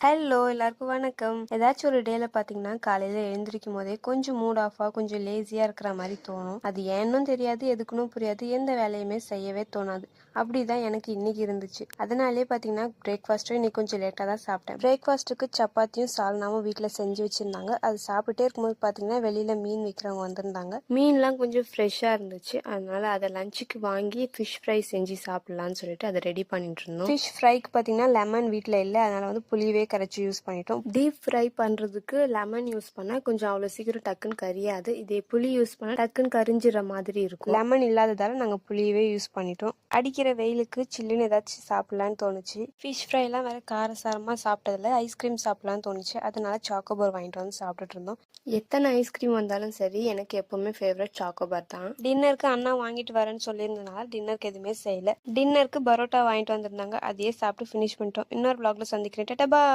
Hello எல்லாருக்கும் வணக்கம். ஏதாச்சும் ஒரு டேல பார்த்தீங்கன்னா, காலையில எழுந்திரிக்கும் போதே கொஞ்சம் மூட் ஆஃபா, கொஞ்சம் லேசியா இருக்கிற மாரி தோணும். அது ஏன்னும் தெரியாது, எதுக்குன்னும் புரியாது. எந்த வேலையுமே செய்யவே தோணாது. அப்படிதான் எனக்கு இன்னைக்கு இருந்துச்சு. அதனாலேயே பார்த்தீங்கன்னா, பிரேக்ஃபாஸ்ட்டும் இன்னைக்கு கொஞ்சம் லேட்டா தான் சாப்பிட்டேன். பிரேக்ஃபாஸ்ட்டுக்கு சப்பாத்தியும் சால்னாவும் வீட்ல செஞ்சு வச்சிருந்தாங்க. அது சாப்பிட்டே இருக்கும்போது பார்த்தீங்கன்னா, வெளியில மீன் விற்கிறவங்க வந்திருந்தாங்க. மீன்லாம் கொஞ்சம் ஃப்ரெஷ்ஷா இருந்துச்சு. அதனால அதை லஞ்சுக்கு வாங்கி ஃபிஷ் ஃப்ரை செஞ்சு சாப்பிடலாம்னு சொல்லிட்டு அதை ரெடி பண்ணிட்டு இருந்தோம். ஃபிஷ் ஃப்ரைக்கு பார்த்தீங்கன்னா, லெமன் வீட்டில் இல்லை. அதனால வந்து புளியவே கரைச்சி யூஸ் பண்ணிட்டோம். டீப் ஃப்ரை பண்ணுறதுக்கு லெமன் யூஸ் பண்ணால் கொஞ்சம் அவ்வளோ சீக்கிரம் டக்குன்னு கரியாது. இதே புளி யூஸ் பண்ணால் டக்குன்னு கரிஞ்சிற மாதிரி இருக்கும். லெமன் இல்லாததால நாங்கள் புளியவே யூஸ் பண்ணிட்டோம். அடிக்கிற வெயிலுக்கு சில்லுன்னு ஏதாச்சும் சாப்பிடலான்னு தோணுச்சு. ஃபிஷ் ஃப்ரைலாம் வேற காரசாரமாக சாப்பிட்டதில்ல, ஐஸ்கிரீம் சாப்பிடலான்னு தோணுச்சு. அதனால சாக்கோபார் வாங்கிட்டு வந்து சாப்பிட்டுட்டு இருந்தோம். எத்தனை ஐஸ்கிரீம் வந்தாலும் சரி, எனக்கு எப்பவுமே ஃபேவரட் சாக்கோபார் தான். டின்னருக்கு அண்ணா வாங்கிட்டு வரேன்னு சொல்லியிருந்தனால டின்னருக்கு எதுவுமே செய்யல. டின்னருக்கு பரோட்டா வாங்கிட்டு வந்திருந்தாங்க. அதையே சாப்பிட்டு ஃபினிஷ் பண்ணிட்டோம். இன்னொரு vlogல சந்திக்கிறேன். டாடா பாய்.